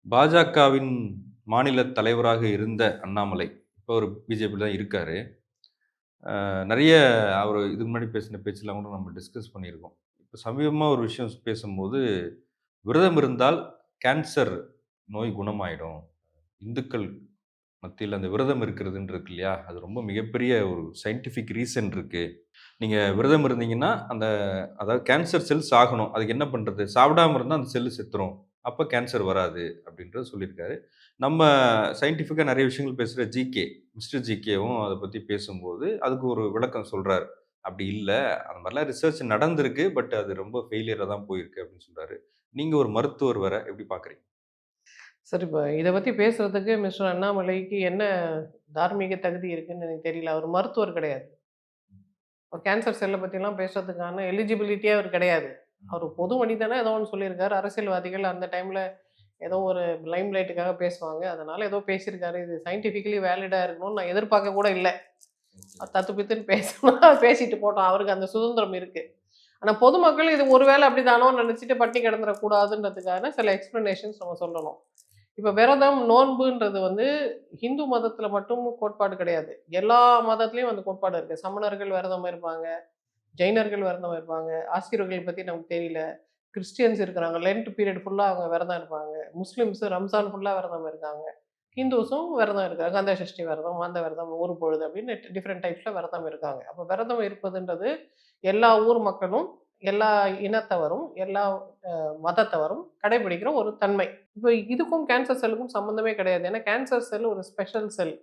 பாஜகவின் மாநில தலைவராக இருந்த அண்ணாமலை, இப்போ ஒரு பிஜேபில தான் இருக்காரு. நெறைய அவரு இதுக்கு முன்னாடி பேசின பேச்செல்லாம் கூட நம்ம டிஸ்கஸ் பண்ணியிருக்கோம். இப்ப சமீபமா ஒரு விஷயம் பேசும்போது, விரதம் இருந்தால் கேன்சர் நோய் குணமாயிடும். இந்துக்கள் மத்தியில அந்த விரதம் இருக்கிறதுன்னு இருக்கு இல்லையா? அது ரொம்ப மிகப்பெரிய ஒரு சயின்டிஃபிக் ரீசன் இருக்கு. நீங்க விரதம் இருந்தீங்கன்னா, அதாவது கேன்சர் செல் சாகணும். அதுக்கு என்ன பண்றது? சாப்பிடாம இருந்தா அந்த செல்லு செத்துரும். அப்ப கேன்சர் வராது அப்படின்றத சொல்லியிருக்காரு. நம்ம சயின்டிஃபிக்கா நெறைய விஷயங்கள் பேசுற ஜிகே, மிஸ்டர் ஜிகேவும் அத பத்தி பேசும்போது, அதுக்கு ஒரு விளக்கம் சொல்றாரு. "அப்படி இல்ல. அந்த மாரிலாம் ரிசர்ச் நடந்திருக்கு. பட் அது ரொம்ப ஃபெயிலியரா தான் போயிருக்கு" அப்படின்னு சொல்றாரு. நீங்க ஒரு மருத்துவர் வேற. எப்படி பார்க்குறீங்க? சரி, இப்ப இத பத்தி பேசுறதுக்கு மிஸ்டர் அண்ணாமலைக்கு என்ன தார்மீக தகுதி இருக்குன்னு எனக்கு தெரியல. அவர் மருத்துவர் கிடையாது. இப்ப கேன்சர் செல்ல பத்திலாம் பேசுறதுக்கான எலிஜிபிலிட்டியே அவர் கிடையாது. அவரு பொது மனிதனா ஏதோ ஒண்ணு சொல்லியிருக்காரு. அரசியல்வாதிகள் அந்த டைம்ல ஏதோ ஒரு லைம் லைட்டுக்காக பேசுவாங்க. அதனால ஏதோ பேசியிருக்காரு. இது சயன்டிஃபிக்கலி வேலிடா இருக்கணும்னு நான் எதிர்பார்க்க கூட இல்ல. தத்து பித்துன்னு பேசினா பேசிட்டு போட்டோம். அவருக்கு அந்த சுதந்திரம் இருக்கு. ஆனா பொதுமக்கள் இது ஒரு வேளை அப்படிதானோன்னு நெனச்சுட்டு பட்டினி கிடந்துறக்கூடாதுன்றதுக்கான சில எக்ஸ்ப்ளனேஷன்ஸ் நம்ம சொல்லணும். இப்ப விரதம், நோன்புன்றது வந்து ஹிந்து மதத்துல மட்டும் கோட்பாடு கிடையாது. எல்லா மதத்திலயும் அந்த கோட்பாடு இருக்கு. சமணர்கள் விரதம் இருப்பாங்க. ஜெயினர்கள் விரதம் இருப்பாங்க. ஆஸ்திகர்கள் பத்தி நமக்கு தெரியல. கிறிஸ்டியன்ஸ் இருக்கிறாங்க. லென்ட் பீரியட் ஃபுல்லா அவங்க விரதம் இருப்பாங்க. முஸ்லிம்ஸ் ரம்ஜான் ஃபுல்லா விரதம் இருக்காங்க. ஹிந்துஸும் விரதம் இருக்காங்க. கந்த சஷ்டி விரதம், மாந்த விரதம், ஒரு பொழுது அப்படின்னு டிஃபரெண்ட் டைப்ஸ்ல விரதம் இருக்காங்க. அப்ப விரதம் இருப்பதுன்றது எல்லா ஊர் மக்களும், எல்லா இனத்தவரும், எல்லா மதத்தவரும் கடைபிடிக்கிற ஒரு தன்மை. இப்ப இதுக்கும் கேன்சர் செல்லுக்கும் சம்மந்தமே கிடையாது. ஏன்னா கேன்சர் செல் ஒரு ஸ்பெஷல் செல்.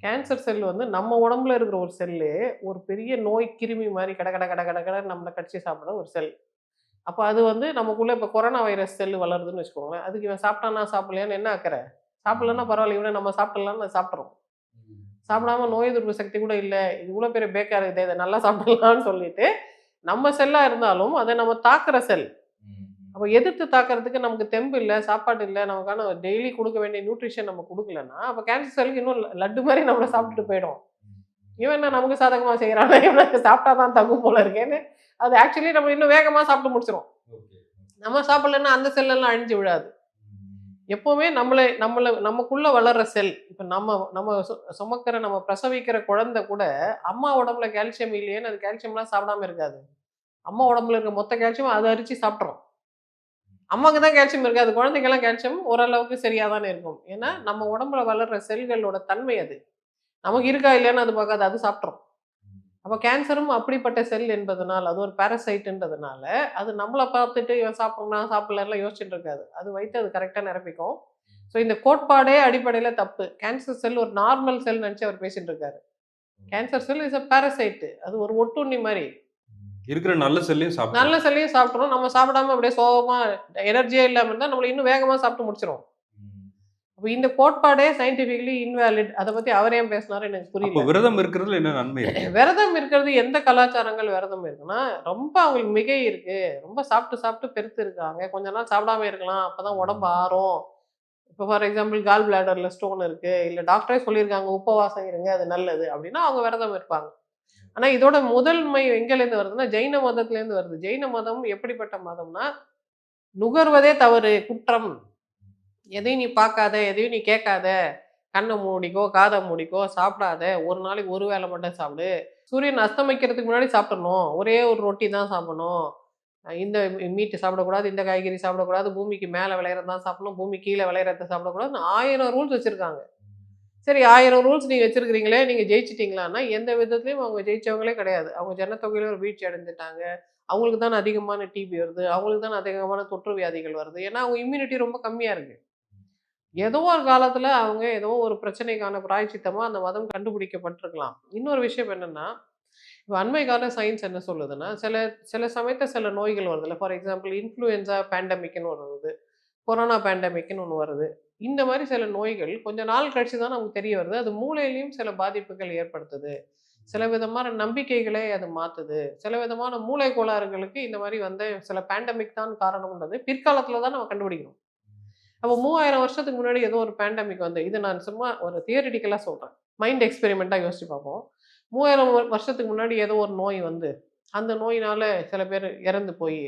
கேன்சர் செல் வந்து நம்ம உடம்புல இருக்கிற ஒரு செல்லு, ஒரு பெரிய நோய் கிருமி மாரி கட கட கட கட கடன்னு நம்மள கடிச்சு சாப்பிடுற ஒரு செல். அப்ப அது வந்து நமக்குள்ள இப்ப கொரோனா வைரஸ் செல் வளருதுன்னு வச்சுக்கோங்களேன். அதுக்கு இவன் சாப்பிட்டானா, சாப்பிடலையான்னு என்ன அக்கறை? சாப்பிடலன்னா பரவாயில்ல. இவன நம்ம சாப்பிடலாம்ன்னு சாப்பிட்டுறோம். சாப்பிடாம நோய் எதிர்ப்பு சக்தி கூட இல்ல. இது இவ்ளோ பெரிய பேக்கா இருக்குதே! இத நல்லா சாப்பிடலாம்ன்னு சொல்லிட்டு, நம்ம செல்லா இருந்தாலும் அத நம்ம தாக்குற செல். அப்ப எதிர்த்து தாக்குறதுக்கு நமக்கு தெம்பு இல்ல, சாப்பாடு இல்ல, நமக்கான டெய்லி குடுக்க வேண்டிய நியூட்ரிஷன் நம்ம குடுக்கலன்னா, அப்ப கேன்சர் செல்லுக்கு இன்னும் லட்டு மாரி நம்மள சாப்பிட்டுட்டு போயிடும். இவன் என்ன நமக்கு சாதகமா செய்றான், இவனுக்கு சாப்பிட்டா தான் தகும் போல இருக்கேன்னு, அது ஆக்சுவலி நம்ம இன்னும் வேகமா சாப்பிட்டு முடிச்சுரும். நம்ம சாப்பிடலன்னா அந்த செல் எல்லாம் அழிஞ்சு விழாது. எப்பவுமே நம்மள நமக்குள்ள வளர்ற செல். இப்ப நம்ம நம்ம சுமக்கிற, நம்ம பிரசவிக்கிற குழந்தை கூட, அம்மா உடம்புல கால்சியம் இல்லையேன்னு அது கால்சியம்லாம் சாப்பிடாம இருக்காது. அம்மா உடம்புல இருக்க மொத்த கால்சியம் அது அரிச்சு சாப்பிட்டுரும். அம்மாக்கு தான் கால்சியம் இருக்காது. குழந்தைக்கெல்லாம் கால்சியம் ஓரளவுக்கு சரியா தானே இருக்கும். ஏன்னா, நம்ம உடம்புல வளர்ற செல்களோட தன்மை அது. நமக்கு இருக்கா இல்லையான்னு அது பார்க்காது. அது சாப்பிட்டுரும். அப்ப கேன்சரும் அப்படிப்பட்ட செல் என்பதனால, அது ஒரு பாராசைட்ன்றதுனால, அது நம்மள பார்த்துட்டு இவன் சாப்பிடுறான், சாப்பிடலன்னுலாம் யோசிச்சுட்டு இருக்காது. அது வயித்த அது கரெக்ட்டா நிரப்பிக்கும். ஸோ இந்த கோட்பாடே அடிப்படையில தப்பு. கேன்சர் செல் ஒரு நார்மல் செல் நெனச்சு அவர் பேசிட்டு இருக்காரு. Cancer cell is a parasite. அது ஒரு ஒட்டுண்ணி மாரி. இருக்கிற நல்ல செல்லையும் நல்ல சாப்பிட்டுரும். செல்லையும் சாப்பிட்டுரும். நம்ம சாப்பிடாம அப்படியே சோகமா எனர்ஜியே இல்லாம இருந்தா, நம்மள இன்னும் வேகமா சாப்பிட்டு முடிச்சுரும். அப்ப இந்த கோட்பாடே சயன்டிஃபிக்கலி இன்வாலிட். அத பத்தி அவர் ஏன் பேசினாரு எனக்கு அப்போ புரியல. விரதம் இருக்கிறதுல என்ன நன்மை இருக்கு? விரதம் இருக்கிறது எந்த கலாச்சாரங்கள் விரதம் இருக்குன்னா, ரொம்ப அவங்களுக்கு மிகை இருக்கு. ரொம்ப சாப்பிட்டு, சாப்பிட்டு பெருத்து இருக்காங்க. கொஞ்ச நாள் சாப்பிடாம இருக்கலாம். அப்பதான் உடம்பு ஆறும். இப்ப ஃபார் எக்ஸாம்பிள் கால் பிளாடர்ல ஸ்டோன் இருக்கு. இல்ல டாக்டரே சொல்லியிருக்காங்க உபவாசம் இருங்க. அது நல்லது அப்டின்னா அவங்க விரதம் இருப்பாங்க. ஆனா இதோட முதன்மை எங்கேருந்து வருதுன்னா, ஜெயின மதத்திலேருந்து வருது. ஜெயின மதம் எப்படிப்பட்ட மதம்னா, நுகர்வதே தவறு, குற்றம். எதையும் நீ பார்க்காத, எதையும் நீ கேட்காத. கண்ண மூடிக்கோ, காத மூடிக்கோ, சாப்பிடாத. ஒரு நாளைக்கு ஒரு வேள மட்டும் சாப்பிடு. சூரியன் அஸ்தமிக்கிறதுக்கு முன்னாடி சாப்பிட்டுறணும். ஒரே ஒரு ரொட்டி தான் சாப்பிடணும். இந்த மீட் சாப்பிடக்கூடாது, இந்த காய்கறி சாப்பிடக்கூடாது, பூமிக்கு மேல விளையிறது தான் சாப்பிடணும், பூமி கீழ விளையிறத சாப்பிடக்கூடாதுன்னு 1000 ரூல்ஸ் வச்சிருக்காங்க. சரி, 1000 ரூல்ஸ் நீங்க வச்சிருக்கிறீங்களே, நீங்க ஜெயிச்சுட்டீங்களான்னா, எந்த விதத்திலயும் அவங்க ஜெயிச்சவங்களே கிடையாது. அவங்க ஜனத்தொகையில ஒரு வீழ்ச்சி அடைஞ்சுட்டாங்க. அவங்களுக்கு தானே அதிகமான டிபி வருது. அவங்களுக்கு தானே அதிகமான தொற்று வியாதிகள் வருது. ஏன்னா, அவங்க இம்யூனிட்டி ரொம்ப கம்மியா இருக்கு. ஏதோ ஒரு காலத்துல அவங்க ஏதோ ஒரு பிரச்சனைக்கான பிராயச்சித்தமா அந்த மதம் கண்டுபிடிக்கப்பட்டிருக்கலாம். இன்னொரு விஷயம் என்னன்னா, இப்ப அண்மை கால சயின்ஸ் என்ன சொல்லுதுன்னா, சில சில சமயத்துல சில நோய்கள் வருதுல்ல. ஃபார் எக்ஸாம்பிள் இன்ஃப்ளூயன்ஸா பேண்டமிக்ன்னு ஒண்ணு வருது. கொரோனா பேண்டமிக்ன்னு ஒண்ணு வருது. இந்த மாரி சில நோய்கள் கொஞ்ச நாள் கழிச்சு தான் நமக்கு தெரிய வருது. அது மூளையிலயும் சில பாதிப்புகள் ஏற்படுத்துது. சில விதமான நம்பிக்கைகளை அது மாத்துது. சில விதமான மூளை கோளாறுகளுக்கு இந்த மாரி வந்து சில பேண்டமிக் தான் காரணம்ன்றது பிற்காலத்துல தான் நம்ம கண்டுபிடிக்கிறோம். அப்போ 3000 வருஷத்துக்கு முன்னாடி ஏதோ ஒரு பேண்டமிக் வந்து இது நான் சும்மா ஒரு தியரிட்டிக்கலா சொல்றேன். மைண்ட் எக்ஸ்பெரிமென்ட்டா யோசிச்சு பார்ப்போம். 3000 வருஷத்துக்கு முன்னாடி ஏதோ ஒரு நோய் வந்து, அந்த நோயினால சில பேர் இறந்து போயி,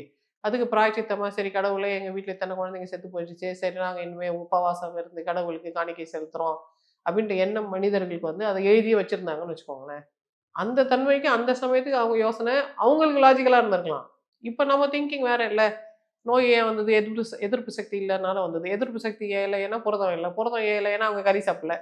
அதுக்கு பிராயச்சித்தமா சரி கடவுளே எங்கள் வீட்டில் இத்தனை குழந்தைங்க செத்து போயிடுச்சு, சரி நாங்கள் இனிமேல் உபவாசம் இருந்து கடவுளுக்கு காணிக்கை செலுத்துகிறோம் அப்படின்ற எண்ணம் மனிதர்களுக்கு வந்து அதை எழுதியே வச்சுருந்தாங்கன்னு வச்சுக்கோங்களேன். அந்த தன்மைக்கு அந்த சமயத்துக்கு அவங்க யோசனை அவங்களுக்கு லாஜிக்கலாக இருந்திருக்கலாம். இப்போ நம்ம திங்கிங் வேற இல்லை. நோய் ஏன் வந்தது? எதிர்ப்பு எதிர்ப்பு சக்தி இல்லைனால வந்தது. எதிர்ப்பு சக்தி ஏன் இல்லை? ஏன்னா புரதம் இல்லை. புரதம் ஏன் இல்லை? ஏன்னா அவங்க கறி சாப்பிடல.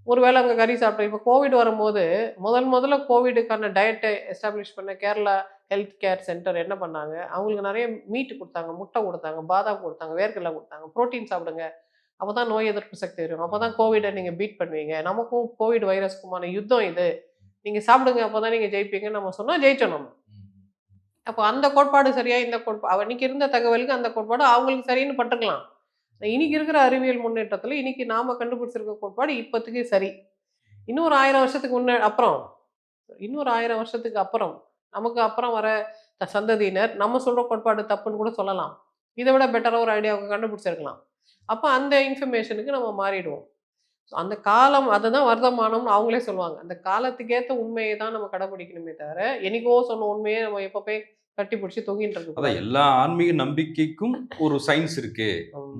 ஒருவேளை அவங்க கறி சாப்பிட்ட இப்போ கோவிட் வரும்போது முதல்ல கோவிடுக்கான டயட்டை எஸ்டாப்ளிஷ் பண்ண கேரளா ஹெல்த் கேர் சென்டர் என்ன பண்ணாங்க, அவங்களுக்கு நிறைய மீட் கொடுத்தாங்க, முட்டை கொடுத்தாங்க, பாதாம் கொடுத்தாங்க, வேர்க்கடலை கொடுத்தாங்க, புரோட்டீன் சாப்பிடுங்க. அப்போ தான் நோய் எதிர்ப்பு சக்தி வரும். அப்போ தான் கோவிடை நீங்கள் பீட் பண்ணுவீங்க. நமக்கும் கோவிட் வைரஸ்க்குமான யுத்தம் இது. நீங்கள் சாப்பிடுங்க, அப்போ தான் நீங்கள் ஜெயிப்பீங்கன்னு நம்ம சொன்னால் ஜெயிச்சோம் நம்ம. அப்போ அந்த கோட்பாடு சரியா, இந்த கோட்பாடு அன்னைக்கு இருந்த தகவலுக்கு அந்த கோட்பாடு அவங்களுக்கு சரின்னு பட்டுருக்கலாம். இன்னைக்கு இருக்கிற அறிவியல் முன்னேற்றத்தில் இன்னைக்கு நாம கண்டுபிடிச்சிருக்க கோட்பாடு இப்போதைக்கு சரி. இன்னொரு 1000 வருஷத்துக்கு அப்புறம் இன்னொரு 1000 வருஷத்துக்கு அப்புறம் நமக்கு அப்புறம் வர சந்ததியினர் நம்ம சொல்ற கோட்பாடு தப்புன்னு கூட சொல்லலாம். இதை விட பெட்டராக ஒரு ஐடியா அவங்க கண்டுபிடிச்சிருக்கலாம். அப்போ அந்த இன்ஃபர்மேஷனுக்கு நம்ம மாறிடுவோம். அந்த காலம் அதுதான் வர்த்தமானம்னு அவங்களே சொல்லுவாங்க. அந்த காலத்துக்கேற்ற உண்மையை தான் நம்ம கடைபிடிக்கணுமே தவிர, என்னைக்கோ சொன்ன உண்மையை நம்ம எப்போ போய் கட்டி பிடிச்சி தொங்கிட்டு அதான் இருக்கக்கூடாது. எல்லா ஆன்மீக நம்பிக்கைக்கும் ஒரு சயின்ஸ் இருக்கு.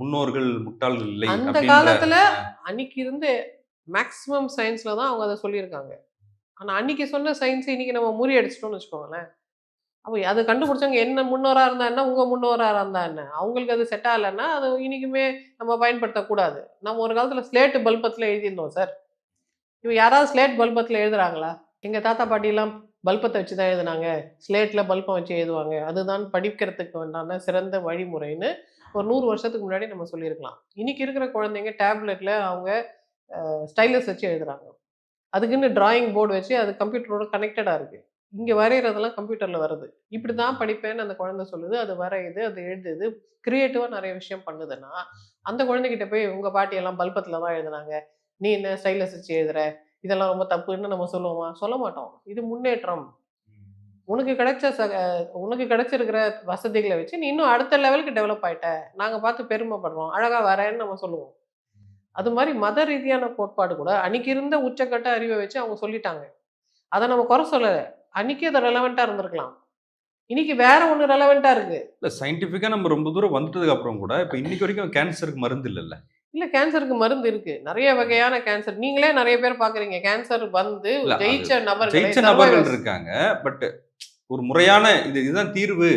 முன்னோர்கள் முட்டாள்கள் இல்லை அந்த அப்படின்ற காலத்துல அன்னைக்கு இருந்த மேக்ஸிமம் சயின்ஸ்ல தான் அவங்க அதை சொல்லியிருக்காங்க. ஆனா அன்னைக்கு சொன்ன சயின்ஸ் இன்னைக்கு நம்ம முறியடிச்சிட்டோம்னு வச்சுக்கோங்களேன். அப்போ அதை கண்டுபிடிச்சவங்க என்ன முன்னோரா இருந்தா என்ன, உங்க முன்னோரா இருந்தா என்ன, அவங்களுக்கு அது செட் ஆகலைன்னா அது இன்னைக்குமே நம்ம பயன்படுத்தக்கூடாது. நம்ம ஒரு காலத்துல ஸ்லேட் பல்பத்துல எழுதியிருந்தோம் சார். இப்போ யாராவது ஸ்லேட் பல்பத்தில் எழுதுறாங்களா? எங்கள் தாத்தா பாட்டிலாம் பல்பத்தை வச்சு தான் எழுதுனாங்க. ஸ்லேட்டில் பல்பம் வச்சு எழுதுவாங்க. அதுதான் படிக்கிறதுக்கு உண்டான சிறந்த வழிமுறைன்னு ஒரு 100 வருஷத்துக்கு முன்னாடி நம்ம சொல்லியிருக்கலாம். இன்னைக்கு இருக்கிற குழந்தைங்க டேப்லெட்டில் அவங்க ஸ்டைலஸ் வச்சு எழுதுறாங்க. அதுக்குன்னு டிராயிங் போர்டு வச்சு அது கம்ப்யூட்டரோட கனெக்டடாக இருக்குது. இங்கே வரைகிறதெல்லாம் கம்ப்யூட்டரில் வருது. இப்படி தான் படிப்பேன்னு அந்த குழந்தை சொல்லுது. அது வரையுது, அது எழுதுது, கிரியேட்டிவாக நிறைய விஷயம் பண்ணுதுன்னா, அந்த குழந்தைகிட்ட போய் உங்கள் பாட்டியெல்லாம் பல்பத்தில் தான் எழுதுனாங்க, நீ என்ன ஸ்டைலஸ் வச்சு எழுதுற, இதெல்லாம் ரொம்ப தப்புன்னு நம்ம சொல்லுவோமா? சொல்ல மாட்டோம். இது முன்னேற்றம். உனக்கு கிடைச்ச உனக்கு கிடைச்சிருக்கிற வசதிகளை வச்சு நீ இன்னும் அடுத்த லெவலுக்கு டெவலப் ஆயிட்ட, நாங்க பார்த்து பெருமைப்படுறோம், அழகா வரேன்னு நம்ம சொல்லுவோம். அது மாதிரி மத ரீதியான கோட்பாடு கூட அன்னைக்கு இருந்த உச்சக்கட்ட அறிவை வச்சு அவங்க சொல்லிட்டாங்க. அதை நம்ம குறை சொல்லல. அன்னைக்கு அது ரெலவெண்டா இருந்திருக்கலாம். இன்னைக்கு வேற ஒண்ணு ரெலவெண்டா இருக்கு. இல்ல சயின்டிஃபிக்கா நம்ம ரொம்ப தூரம் வந்ததுக்கு அப்புறம் கூட இப்ப இன்னைக்கு வரைக்கும் கேன்சருக்கு மருந்து இல்லல்ல. இல்ல கேன்சருக்கு மருந்து இருக்கு. நிறைய வகையான கேன்சர். நீங்களே நிறைய பேர் பார்க்குறீங்க. கேன்சர் வந்து இல்ல அது ஜெயிச்ச நபர்களே ஜெயிச்ச நபர்கள் இருக்காங்க. பட் ஒரு முறையான இதுதான் தீர்வு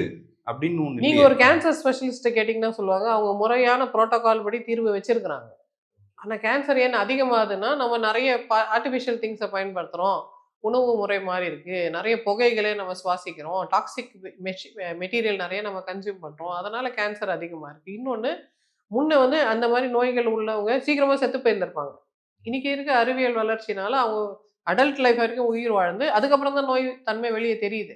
அப்படின்னு ஒண்ணு நீங்க இல்லையே. ஒரு கேன்சர் ஸ்பெஷலிஸ்ட்ட கேட்டீங்கன்னா சொல்லுவாங்க, அவங்க முறையான புரோட்டோகால் படி தீர்வு வச்சிருக்கிறாங்க. ஆனா கேன்சர் ஏன் அதிகமாகுதுன்னா, நம்ம நிறைய ஆர்டிஃபிஷியல் திங்ஸ பயன்படுத்துறோம். உணவு முறை மாறி இருக்கு. நிறைய புகைகளே நம்ம சுவாசிக்கிறோம். டாக்ஸிக் மெட்டீரியல் நிறைய நம்ம கன்சியூம் பண்றோம். அதனால கேன்சர் அதிகமா இருக்கு. இன்னொன்னு முன்ன வந்து அந்த மாரி நோய்கள் உள்ளவங்க சீக்கிரமா செத்து போயிருந்திருப்பாங்க. இன்னைக்கு இருக்க அறிவியல் வளர்ச்சினால அவங்க அடல்ட் லைஃப் வரைக்கும் உயிர் வாழ்ந்து, அதுக்கப்புறம் தான் நோய் தன்மை வெளிய தெரியுது.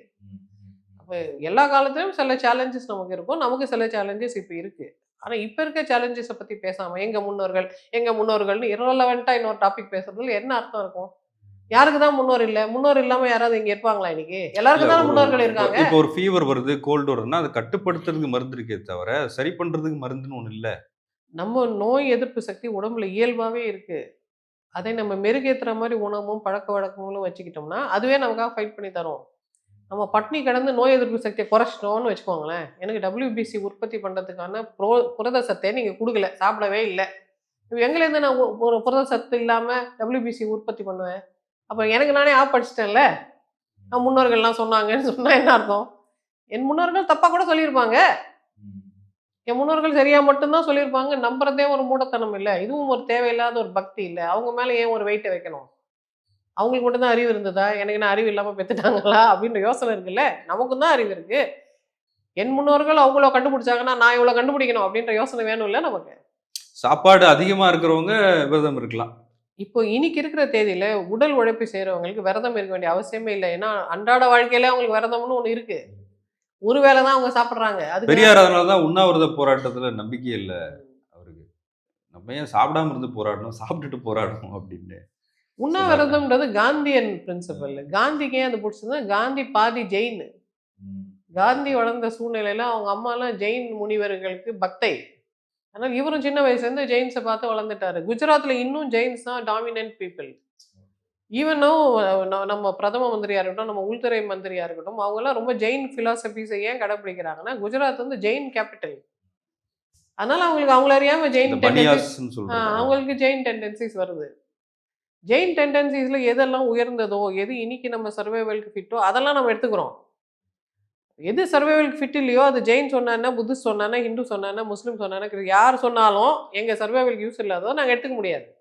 அப்ப எல்லா காலத்திலும் சில சேலஞ்சஸ் நமக்கு இருக்கும். நமக்கு சில சேலஞ்சஸ் இப்ப இருக்கு. ஆனா இப்ப இருக்க சேலஞ்சஸ பத்தி பேசாம, எங்க முன்னோர்கள்னு இரலவென்ட்டா இன்னொரு டாபிக் பேசுறதுல என்ன அர்த்தம் இருக்கும்? யாருக்கு தான் முன்னோர் இல்ல? முன்னோர் இல்லாம யாராவது இங்க இருப்பாங்களா இன்னைக்கு? இல்ல எல்லாருக்கும் தானே ஒரு முன்னோர்கள் இருக்காங்க. இப்போ ஒரு ஃபீவர் வருது, கோல்டு வருதுன்னா அத கட்டுப்படுத்துறதுக்கு மருந்து இருக்கே தவிர, சரி பண்றதுக்கு மருந்துன்னு ஒண்ணு இல்ல. நம்ம நோய் எதிர்ப்பு சக்தி உடம்புல இயல்பாவே இருக்கு. அதை நம்ம மெருகேத்துற மாரி உணவும், பழக்கவழக்கங்களும் வச்சுக்கிட்டோம்னா, அதுவே நமக்காக ஃபைட் பண்ணி தரும். நம்ம பட்னி கிடந்து நோய் எதிர்ப்பு சக்திய குறைச்சிட்டோம்னு வச்சுக்கோங்களேன், எனக்கு WBC உற்பத்தி பண்றதுக்கான புரத சத்தே நீங்க குடுக்கல, சாப்பிடவே இல்ல. எங்கலேருந்து நான் ஒரு புரத சத்து இல்லாம WBC உற்பத்தி பண்ணுவேன்? அப்ப எனக்கு நானே ஆப் அடிச்சுட்டேன்ல. முன்னோர்கள்லாம் சொன்னாங்கன்னு சொன்னா என்ன அர்த்தம்? என் முன்னோர்கள் தப்பா கூட சொல்லியிருப்பாங்க. என் முன்னோர்கள் சரியா மட்டும் தான் சொல்லியிருப்பாங்க. நம்புறதே ஒரு மூடத்தனம் இல்ல. இதுவும் ஒரு தேவையில்லாத ஒரு பக்தி இல்ல. அவங்க மேல ஏன் ஒரு வெயிட்ட வைக்கணும்? அவங்களுக்கு மட்டும் தான் அறிவு இருந்ததா? எனக்கு என்ன அறிவு இல்லாம பெத்துட்டாங்களா? அப்படின்ற யோசனை இருக்குல்ல. நமக்கும் தான் அறிவு இருக்கு. என் முன்னோர்கள் அவ்வளோ கண்டுபிடிச்சாங்கன்னா, நான் இவ்வளோ கண்டுபிடிக்கணும் அப்படின்ற யோசனை வேணும்ல நமக்கு. சாப்பாடு அதிகமா இருக்கிறவங்க விரதம் இருக்கலாம். இப்போ இன்னைக்கு இருக்கிற தேதியில உடல் உழைப்பு செய்றவங்களுக்கு விரதம் இருக்க வேண்டிய அவசியமே இல்ல. ஏன்னா, அன்றாட வாழ்க்கையிலே அவங்களுக்கு விரதம்னு ஒண்ணு இருக்கு. ஒரு வேளை தான் அவங்க சாப்பிடுறாங்க. அதுக்கு பெரியார் அதனால தான் உண்ணாவிரத போராட்டத்துல நம்பிக்கை இல்ல அவருக்கு. நம்ம ஏன் சாப்பிடாம இருந்து போராடணும், சாப்பிட்டுட்டு போராடணும் அப்படின்னு சொன்னாரு. உண்ணாவிரதம்ன்றது காந்தியன் பிரின்சிபல். காந்திக்கு ஏன் அது பிடிச்சதுன்னா, காந்தி பாதி ஜெயின். காந்தி வளர்ந்த சூழ்நிலையில அவங்க அம்மாலாம் ஜெயின் முனிவர்களுக்கு பக்தை. அதனால இவரும் சின்ன வயசுலேருந்து ஜெயின்ஸை பார்த்து வளர்ந்துட்டாரு. குஜராத்ல இன்னும் ஜெயின்ஸ் தான் டாமினன்ட் பீப்புள். ஈவனும் நம்ம பிரதம மந்திரியா இருக்கட்டும், நம்ம உள்துறை மந்திரியா இருக்கட்டும், அவங்கலாம் ரொம்ப ஜெயின் பிலாசபிஸ ஏன் கடைப்பிடிக்கிறாங்கன்னா, குஜராத் வந்து ஜெயின் கேப்பிட்டல். அதனால அவங்களுக்கு அவங்கள அறியாம இந்த ஜெயின் டெண்டன்சிஸ் பனியாஸ்ன்னு சொல்றது. அவங்களுக்கு ஜெயின் டெண்டன்சிஸ் வருது. ஜெயின் டெண்டன்சிஸ்ல எதெல்லாம் உயர்ந்ததோ, எது இன்னைக்கு நம்ம சர்வைவலுக்கு ஃபிட்டோ அதெல்லாம் நம்ம எடுத்துக்கிறோம். எது சர்வைவலுக்கு ஃபிட் இல்லையோ, அது ஜெயின் சொன்னான்னா, புத்திஸ்ட் சொன்னான்னா, ஹிந்து சொன்னான்னா, முஸ்லீம் சொன்னான்னா, யார் சொன்னாலும் எங்க சர்வைவலுக்கு யூஸ் இல்லாதத நாங்க எடுத்துக்க முடியாது.